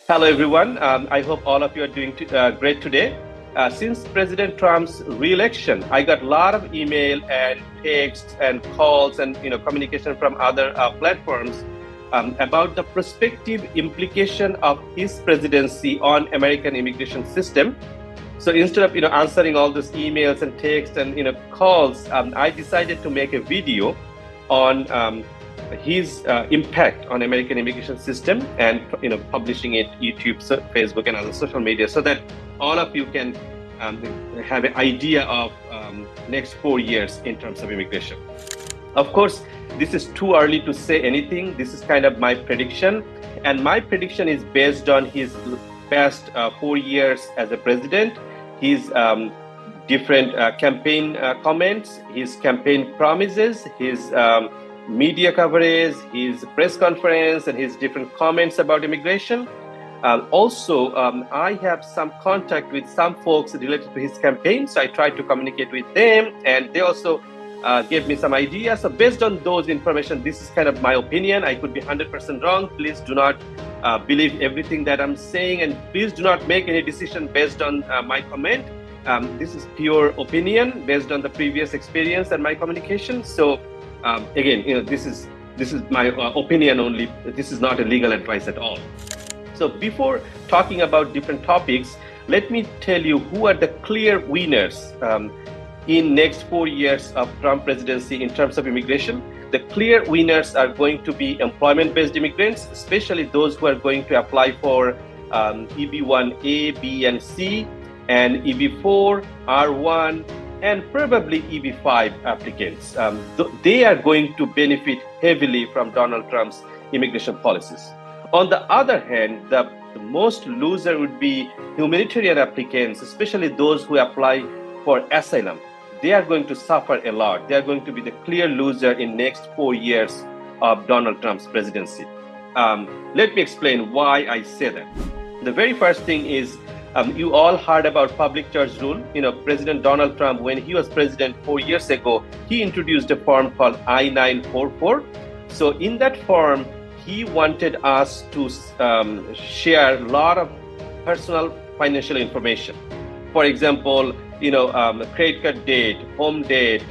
Hello, everyone. I hope all of you are doing great today. Since President Trump's re-election, I got a lot of email and texts and calls and communication from other platforms about the prospective implication of his presidency on American immigration system. So instead of answering all those emails and texts and calls, I decided to make a video on his impact on American immigration system and publishing it YouTube, Facebook, and other social media, so that all of you can have an idea of next 4 years in terms of immigration. Of course, this is too early to say anything. This is kind of my prediction, and my prediction is based on his past 4 years as a president, his different campaign comments, his campaign promises, his media coverage, his press conference, and his different comments about immigration. Also, I have some contact with some folks related to his campaign, so I tried to communicate with them, and they also gave me some ideas. So based on those information, this is kind of my opinion. I could be 100% wrong. Please do not believe everything that I'm saying, and please do not make any decision based on my comment. This is pure opinion based on the previous experience and my communication. So again, this is my opinion only. This is not a legal advice at all. So before talking about different topics, let me tell you who are the clear winners in next 4 years of Trump presidency in terms of immigration. The clear winners are going to be employment-based immigrants, especially those who are going to apply for EB1A, B, and C, and EB4, R1, and probably EB5 applicants. They are going to benefit heavily from Donald Trump's immigration policies. On the other hand, the most loser would be humanitarian applicants, especially those who apply for asylum. They are going to suffer a lot. They are going to be the clear loser in next 4 years of Donald Trump's presidency. Let me explain why I say that. The very first thing is, you all heard about public charge rule. President Donald Trump, when he was president 4 years ago, he introduced a form called I-944. So in that form, he wanted us to share a lot of personal financial information. For example, credit card date, home date,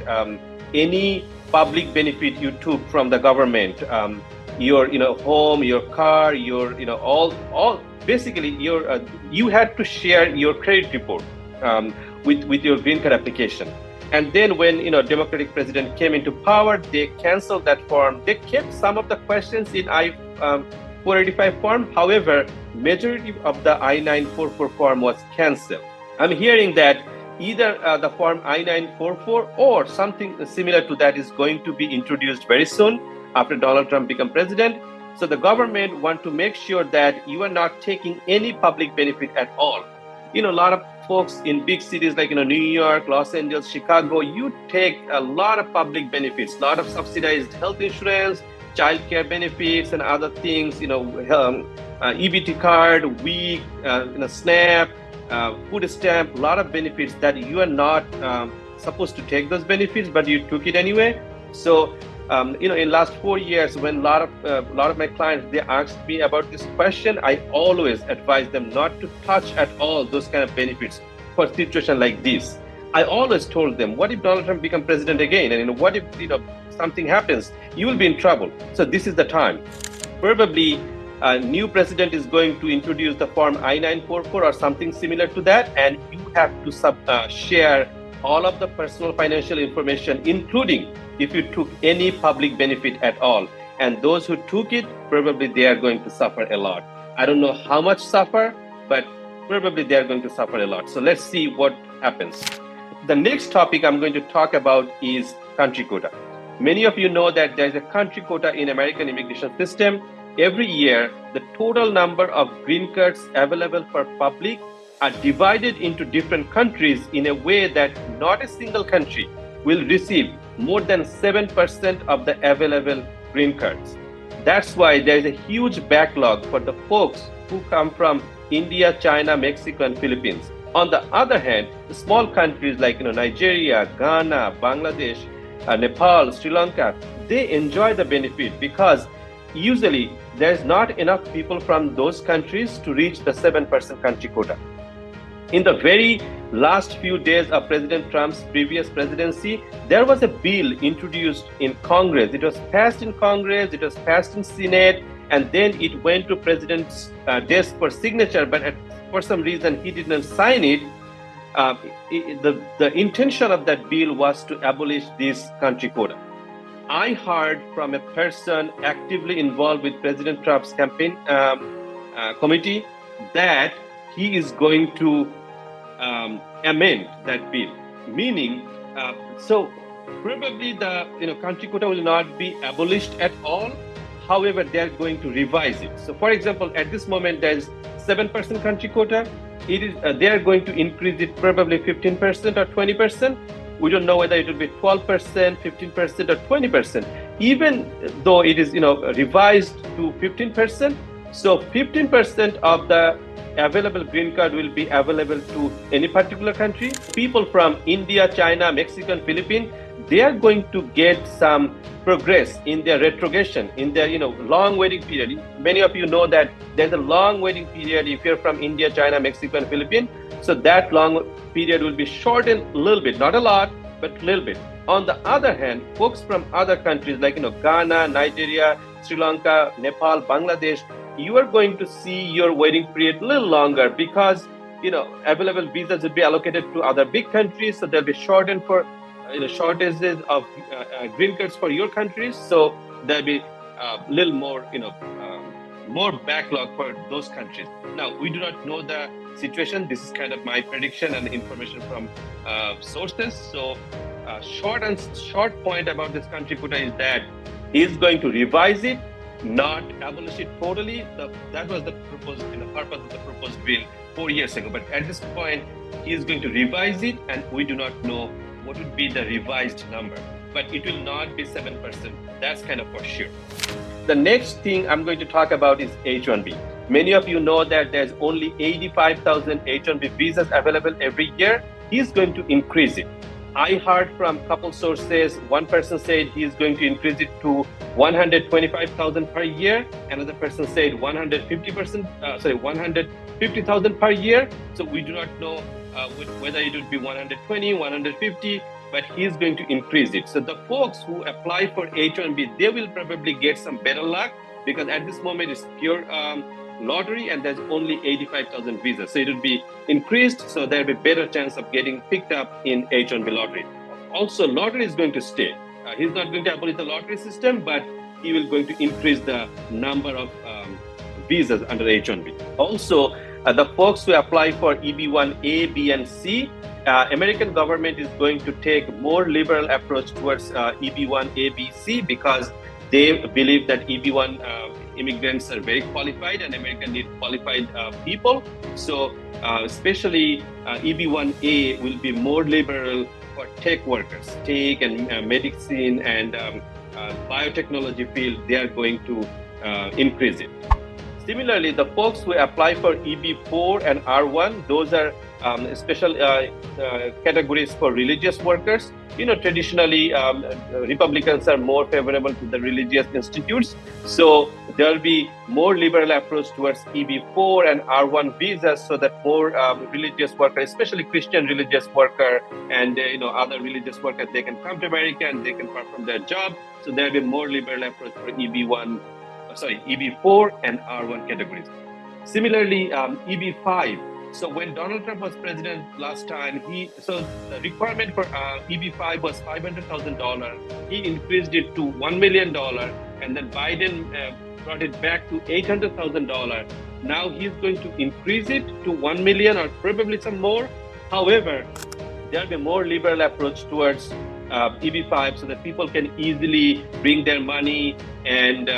any public benefit you took from the government, your home, your car, your all basically your you had to share your credit report with your green card application. And then when Democratic president came into power, they canceled that form. They kept some of the questions in I-485 form. However, majority of the I-944 form was canceled. I'm hearing that either the form I-944 or something similar to that is going to be introduced very soon after Donald Trump become president. So the government want to make sure that you are not taking any public benefit at all. A lot of folks in big cities like New York, Los Angeles, Chicago, you take a lot of public benefits, a lot of subsidized health insurance, child care benefits, and other things. EBT card, WIC, SNAP, food stamp, a lot of benefits that you are not supposed to take those benefits, but you took it anyway. So in last 4 years, when a lot of my clients, they asked me about this question, I always advise them not to touch at all those kind of benefits for a situation like this. I always told them, what if Donald Trump become president again? And what if something happens? You will be in trouble. So this is the time. Probably a new president is going to introduce the form I-944 or something similar to that, and you have to share all of the personal financial information, including if you took any public benefit at all. And those who took it, probably they are going to suffer a lot. I don't know how much suffer, but probably they are going to suffer a lot. So let's see what happens. The next topic I'm going to talk about is country quota. Many of you know that there's a country quota in American immigration system. Every year, the total number of green cards available for public are divided into different countries in a way that not a single country will receive more than 7% of the available green cards. That's why there is a huge backlog for the folks who come from India, China, Mexico, and Philippines. On the other hand, the small countries like Nigeria, Ghana, Bangladesh, Nepal, Sri Lanka, they enjoy the benefit because usually there's not enough people from those countries to reach the 7% country quota. In the very last few days of President Trump's previous presidency, there was a bill introduced in Congress. It was passed in Congress, it was passed in Senate, and then it went to President's desk for signature, but for some reason he didn't sign it. The intention of that bill was to abolish this country quota. I heard from a person actively involved with President Trump's campaign committee that he is going to amend that bill, meaning so probably the country quota will not be abolished at all. However, they are going to revise it. So, for example, at this moment there is 7% country quota. It is they are going to increase it probably 15% or 20%. We don't know whether it will be 12%, 15%, or 20%. Even though it is revised to 15%, so 15% of the available green card will be available to any particular country. People from India, China, Mexico, and Philippines, they are going to get some progress in their retrogression, in their long waiting period. Many of you know that there's a long waiting period if you're from India, China, Mexico, and Philippines. So that long period will be shortened a little bit, not a lot, but a little bit. On the other hand, folks from other countries like Ghana, Nigeria, Sri Lanka, Nepal, Bangladesh, you are going to see your waiting period a little longer because available visas will be allocated to other big countries, so they'll be shortened for shortages of green cards for your countries. So there'll be a little more more backlog for those countries. Now, we do not know the situation. This is kind of my prediction and information from sources. So short point about this country quota is that he is going to revise it, not abolish it totally. That was the proposed purpose of the proposed bill 4 years ago. But at this point, he is going to revise it, and we do not know what would be the revised number. But it will not be 7%. That's kind of for sure. The next thing I'm going to talk about is H-1B. Many of you know that there's only 85,000 H-1B visas available every year. He's going to increase it. I heard from a couple sources, one person said he is going to increase it to 125,000 per year. Another person said 150,000 per year. So we do not know whether it would be 120, 150, but he is going to increase it. So the folks who apply for H-1B, they will probably get some better luck because at this moment it's pure lottery and there's only 85,000 visas. So it will be increased, so there'll be better chance of getting picked up in H-1B lottery. Also, lottery is going to stay. He's not going to abolish the lottery system, but he will going to increase the number of visas under H-1B. Also, the folks who apply for EB-1A, B, and C, American government is going to take more liberal approach towards EB-1A, B, C because they believe that EB-1 immigrants are very qualified and America needs qualified people. So especially EB-1A will be more liberal for tech workers, tech and medicine and biotechnology field. They are going to increase it. Similarly, the folks who apply for EB-4 and R1, those are special categories for religious workers. Traditionally, Republicans are more favorable to the religious institutes. So there will be more liberal approach towards EB-4 and R1 visas so that more religious workers, especially Christian religious worker and other religious workers, they can come to America and they can perform their job. So there will be more liberal approach for EB-4 and R1 categories. Similarly, EB-5. So when Donald Trump was president last time, the requirement for EB-5 was $500,000. He increased it to $1 million, and then Biden brought it back to $800,000. Now he's going to increase it to $1 million or probably some more. However, there will be more liberal approach towards EB-5 so that people can easily bring their money and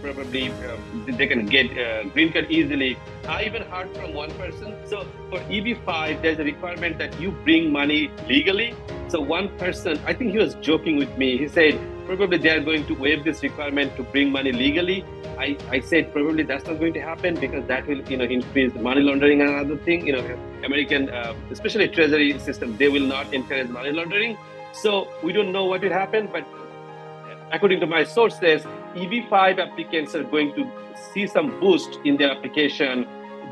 probably they can get green card easily. I even heard from one person, so for EB-5 there's a requirement that you bring money legally. So one person, I think he was joking with me, he said probably they are going to waive this requirement to bring money legally. I said probably that's not going to happen because that will increase money laundering and another thing. American especially treasury system, they will not encourage money laundering. So we don't know what will happen, but according to my sources, EB5 applicants are going to see some boost in their application,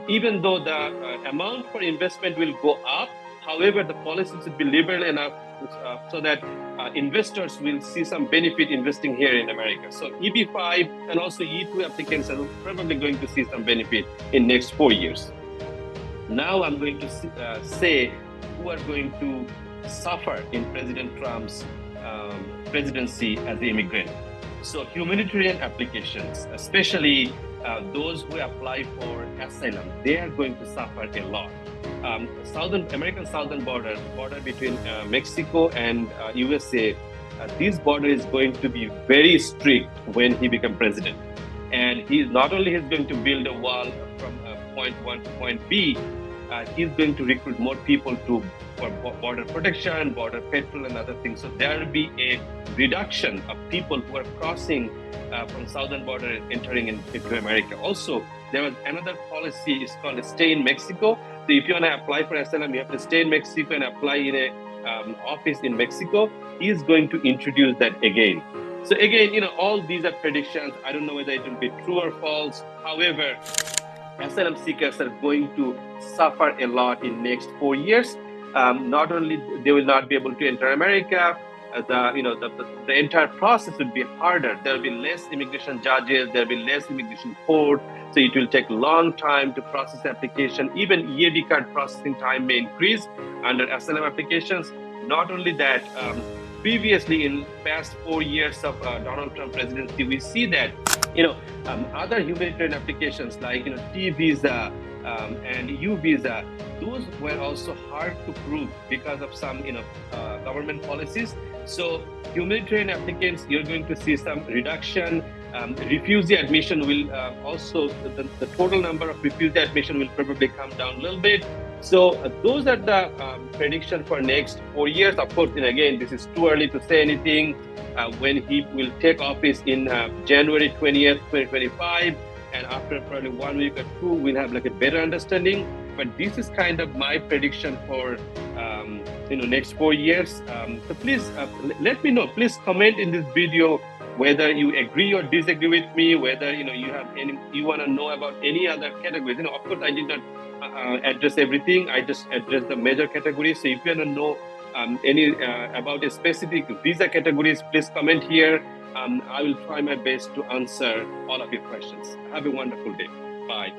even though the amount for investment will go up. However, the policies will be liberal enough so that investors will see some benefit investing here in America. So EB5 and also E2 applicants are probably going to see some benefit in next 4 years. Now I'm going to say who are going to suffer in President Trump's presidency as the immigrant. So humanitarian applications, especially those who apply for asylum, they are going to suffer a lot. American southern border between Mexico and USA, this border is going to be very strict when he becomes president. And he's not only is going to build a wall from point one to point B, he's going to recruit more people for border protection, border patrol, and other things. So there will be a reduction of people who are crossing from southern border and entering into America. Also, there was another policy, it's called Stay in Mexico. So if you want to apply for asylum, you have to stay in Mexico and apply in a office in Mexico. He is going to introduce that again. So again, all these are predictions. I don't know whether it will be true or false. However, asylum seekers are going to suffer a lot in next 4 years. Not only they will not be able to enter America, the entire process will be harder. There will be less immigration judges. There will be less immigration court. So it will take a long time to process application. Even EAD card processing time may increase under asylum applications. Not only that, previously in past 4 years of Donald Trump presidency, we see that other humanitarian applications like T visa and U visa, those were also hard to prove because of some government policies. So humanitarian applicants, you're going to see some reduction. Refugee admission will also, the total number of refugee admission will probably come down a little bit. So those are the prediction for next 4 years. Of course, again, this is too early to say anything. When he will take office in January 20th, 2025, and after probably 1 week or two, we'll have like a better understanding. But this is kind of my prediction for next 4 years. So please let me know. Please comment in this video whether you agree or disagree with me. Whether you want to know about any other categories. Of course, I did not address everything. I just addressed the major categories. So if you want to know any about a specific visa categories, please comment here. I will try my best to answer all of your questions. Have a wonderful day. Bye.